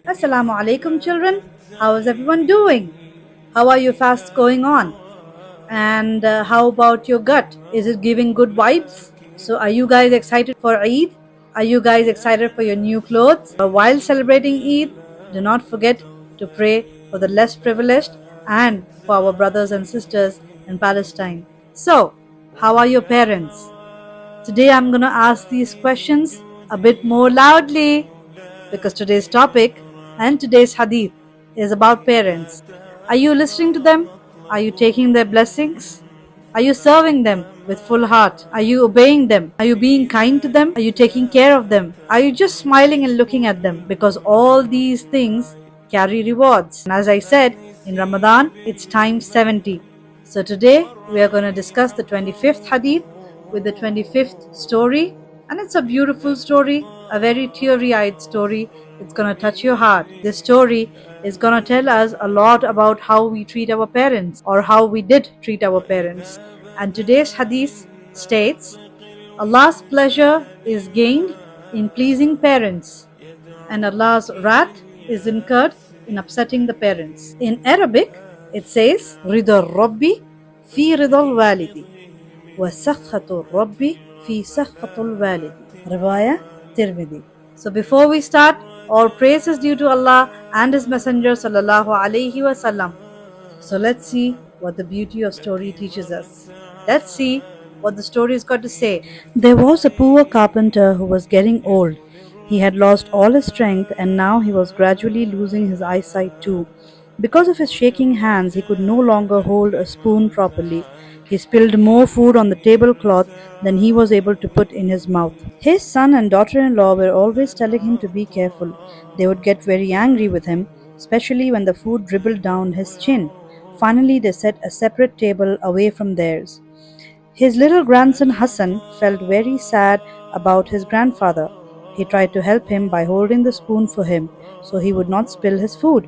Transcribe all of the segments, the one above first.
Assalamu alaikum, children. How is everyone doing? How are your fasts going on? And how about your gut? Is it giving good vibes? So, are you guys excited for Eid? Are you guys excited for your new clothes? While celebrating Eid, do not forget to pray for the less privileged and for our brothers and sisters in Palestine. So, how are your parents? Today I'm going to ask these questions a bit more loudly because today's topic and today's hadith is about parents. Are you listening to them? Are you taking their blessings? Are you serving them with full heart? Are you obeying them? Are you being kind to them? Are you taking care of them? Are you just smiling and looking at them? Because all these things carry rewards. And as I said, in Ramadan, it's times 70. So today we are going to discuss the 25th hadith with the 25th story, and it's a beautiful story, a very teary-eyed story. It's going to touch your heart. This story is going to tell us a lot about how we treat our parents, or how we did treat our parents. And today's hadith states, Allah's pleasure is gained in pleasing parents, and Allah's wrath is incurred in upsetting the parents. In Arabic, it says, Ridha Rabbi fi ridal walidi. وَسَخَّةُ الرَّبِّ فِي سَخَّةُ الْوَالِدِ. Riwayah Tirmidhi. So before we start, all praise is due to Allah and His Messenger sallallahu alaihi wasallam. So let's see what the beauty of story teaches us. Let's see what the story's got to say. There was a poor carpenter who was getting old. He had lost all his strength and now he was gradually losing his eyesight too. Because of his shaking hands, he could no longer hold a spoon properly. He spilled more food on the tablecloth than he was able to put in his mouth. His son and daughter-in-law were always telling him to be careful. They would get very angry with him, especially when the food dribbled down his chin. Finally, they set a separate table away from theirs. His little grandson Hassan felt very sad about his grandfather. He tried to help him by holding the spoon for him so he would not spill his food.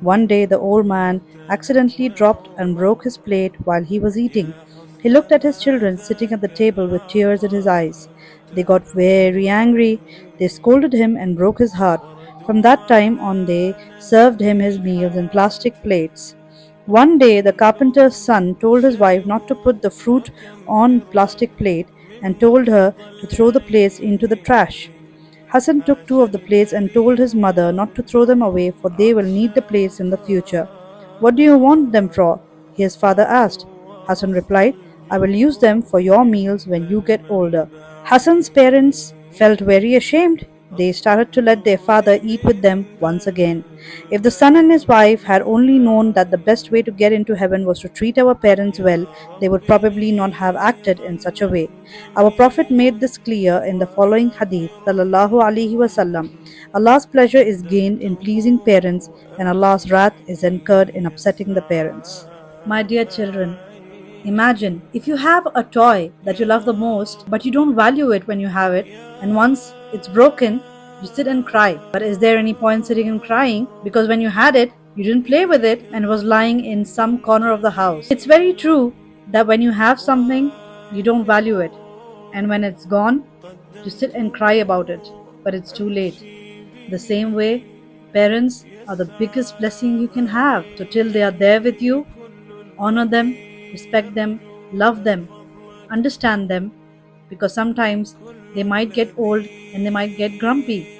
One day the old man accidentally dropped and broke his plate while he was eating. He looked at his children sitting at the table with tears in his eyes. They got very angry. They scolded him and broke his heart. From that time on, they served him his meals in plastic plates. One day the carpenter's son told his wife not to put the fruit on plastic plate and told her to throw the plates into the trash. Hassan took two of the plates and told his mother not to throw them away, for they will need the plates in the future. What do you want them for? His father asked. Hassan replied, I will use them for your meals when you get older. Hassan's parents felt very ashamed. They started to let their father eat with them once again. If the son and his wife had only known that the best way to get into heaven was to treat our parents well, they would probably not have acted in such a way. Our Prophet made this clear in the following hadith, sallallahu alaihi wasallam. Allah's pleasure is gained in pleasing parents, and Allah's wrath is incurred in upsetting the parents. My dear children, imagine if you have a toy that you love the most, but you don't value it when you have it, and once it's broken, you sit and cry. But is there any point sitting and crying? Because when you had it, you didn't play with it and it was lying in some corner of the house. It's very true that when you have something, you don't value it. And when it's gone, you sit and cry about it. But it's too late. The same way, parents are the biggest blessing you can have. So till they are there with you, honor them, respect them, love them, understand them, because sometimes they might get old and they might get grumpy.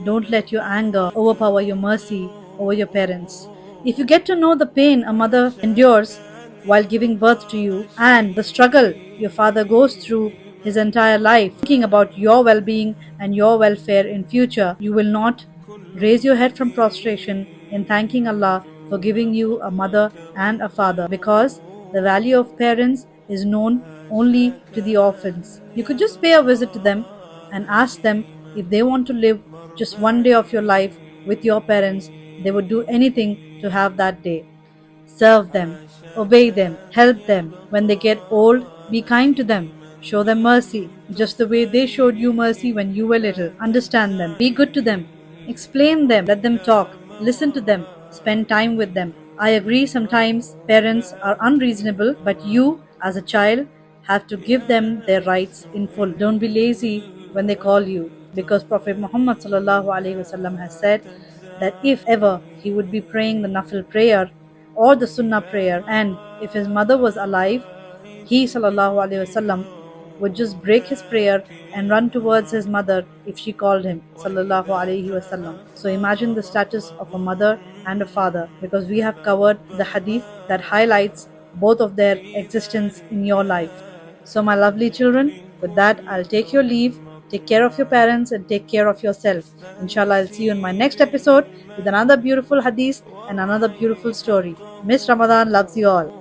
Don't let your anger overpower your mercy over your parents. If you get to know the pain a mother endures while giving birth to you and the struggle your father goes through his entire life, thinking about your well-being and your welfare in future, you will not raise your head from prostration in thanking Allah for giving you a mother and a father, because the value of parents is known only to the orphans. You could just pay a visit to them and ask them if they want to live just one day of your life with your parents. They would do anything to have that day. Serve them, obey them, help them. When they get old, be kind to them. Show them mercy, just the way they showed you mercy when you were little. Understand them, be good to them, explain them, let them talk, listen to them, spend time with them. I agree sometimes parents are unreasonable, but you, as a child, have to give them their rights in full. Don't be lazy when they call you. because Prophet Muhammad sallallahu alaihi wasallam has said that if ever he would be praying the nafil prayer or the sunnah prayer, and if his mother was alive, he sallallahu alaihi wasallam would just break his prayer and run towards his mother if she called him sallallahu alaihi wasallam. So imagine the status of a mother and a father, because we have covered the hadith that highlights both of their existence in your life. So my lovely children, with that I'll take your leave. Take care of your parents and take care of yourself. Inshallah, I'll see you in my next episode with another beautiful hadith and another beautiful story. Miss Ramadan loves you all.